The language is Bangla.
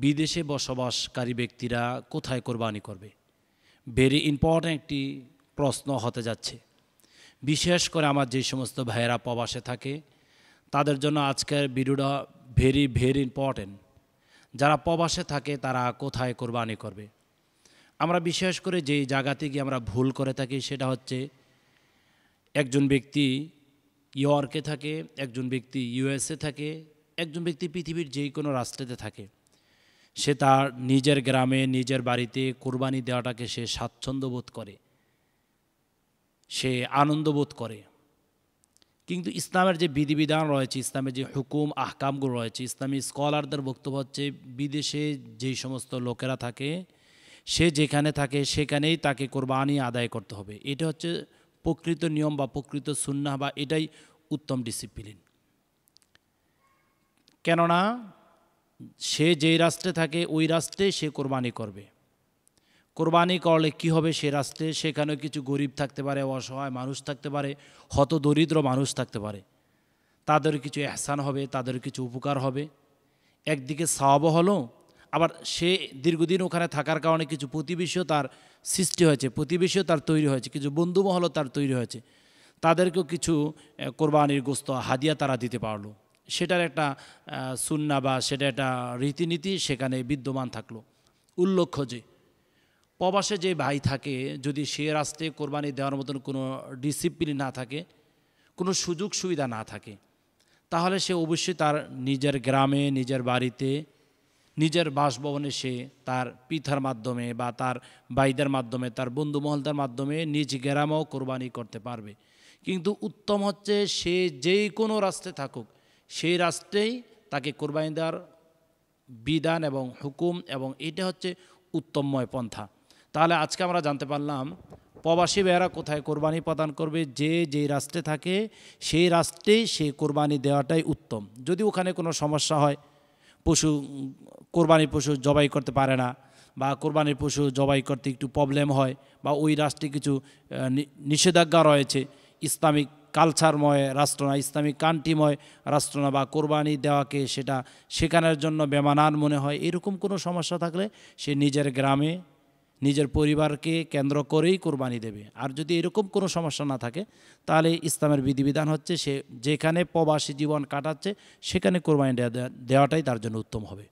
বিদেশে বসবাসকারী ব্যক্তিরা কোথায় কোরবানি করবে? ভেরি ইম্পর্ট্যান্ট একটি প্রশ্ন হতে যাচ্ছে। বিশেষ করে আমার যে সমস্ত ভাইয়েরা প্রবাসে থাকে তাদের জন্য আজকের ভিডিওটা ভেরি ইম্পর্ট্যান্ট। যারা প্রবাসে থাকে তারা কোথায় কোরবানি করবে? আমরা বিশেষ করে যেই জায়গাতে গিয়ে আমরা ভুল করে থাকি সেটা হচ্ছে, একজন ব্যক্তি ইয়র্কে থাকে, একজন ব্যক্তি ইউএসএ থাকে, একজন ব্যক্তি পৃথিবীর যে কোনো রাষ্ট্রেতে থাকে, সে তার নিজের গ্রামে নিজের বাড়িতে কোরবানি দেওয়াটাকে সে স্বাচ্ছন্দ্য বোধ করে, সে আনন্দ বোধ করে। কিন্তু ইসলামের যে বিধিবিধান রয়েছে, ইসলামের যে হুকুম আহকামগুলো রয়েছে, ইসলামী স্কলারদের বক্তব্য হচ্ছে বিদেশে যেই সমস্ত লোকেরা থাকে সে যেখানে থাকে সেখানেই তাকে কোরবানি আদায় করতে হবে। এটা হচ্ছে প্রকৃত নিয়ম বা প্রকৃত সুন্নাহ, বা এটাই উত্তম ডিসিপ্লিন। কেননা সে যেই রাষ্ট্রে থাকে ওই রাষ্ট্রে সে কোরবানি করবে। কোরবানি করলে কি হবে, সে রাষ্ট্রে সেখানেও কিছু গরিব থাকতে পারে, অসহায় মানুষ থাকতে পারে, হতদরিদ্র মানুষ থাকতে পারে, তাদের কিছু এহসান হবে, তাদের কিছু উপকার হবে। একদিকে সওয়াবও হলো, আবার সে দীর্ঘদিন ওখানে থাকার কারণে কিছু প্রতিবেশীও তার সৃষ্টি হয়েছে, প্রতিবেশীও তার তৈরি হয়েছে, কিছু বন্ধুমহলও তার তৈরি হয়েছে, তাদেরকেও কিছু কোরবানির গোস্ত হাদিয়া তারা দিতে পারলো। সেটার একটা সুন্নাহ বা সেটা একটা রীতিনীতি সেখানে বিদ্যমান থাকলো। উল্লেখ্য যে প্রবাসে যে ভাই থাকে, যদি সে রাষ্ট্রে কোরবানি দেওয়ার মতন কোনো ডিসিপ্লিন না থাকে, কোনো সুযোগ সুবিধা না থাকে, তাহলে সে অবশ্যই তার নিজের গ্রামে, নিজের বাড়িতে, নিজের বাসভবনে সে তার পিতার মাধ্যমে বা তার ভাইদের মাধ্যমে, তার বন্ধু মহলদের মাধ্যমে নিজ গ্রামেও কোরবানি করতে পারবে। কিন্তু উত্তম হচ্ছে সে যেই কোনো রাষ্ট্রে থাকুক সেই রাষ্ট্রেই তাকে কোরবানি দেওয়ার বিধান এবং হুকুম, এবং এটা হচ্ছে উত্তমময় পন্থা। তাহলে আজকে আমরা জানতে পারলাম প্রবাসী ভাইয়েরা কোথায় কোরবানি প্রদান করবে। যে যেই রাষ্ট্রে থাকে সেই রাষ্ট্রেই সে কোরবানি দেওয়াটাই উত্তম। যদি ওখানে কোনো সমস্যা হয়, কোরবানির পশু জবাই করতে পারে না, বা কোরবানির পশু জবাই করতে একটু প্রবলেম হয়, বা ওই রাষ্ট্রে কিছু নিষেধাজ্ঞা রয়েছে, ইসলামিক কালচারময় রাষ্ট্র না, ইসলামিক কান্ট্রিময় রাষ্ট্র না, বা কোরবানি দেওয়াকে সেটা শেখানোর জন্য বেমানান মনে হয়, এরকম কোনো সমস্যা থাকলে সে নিজের গ্রামে নিজের পরিবারকে কেন্দ্র করেই কোরবানি দেবে। আর যদি এরকম কোনো সমস্যা না থাকে তাহলে ইসলামের বিধিবিধান হচ্ছে সে যেখানে প্রবাসী জীবন কাটাচ্ছে সেখানে কোরবানি দেওয়াটাই তার জন্য উত্তম হবে।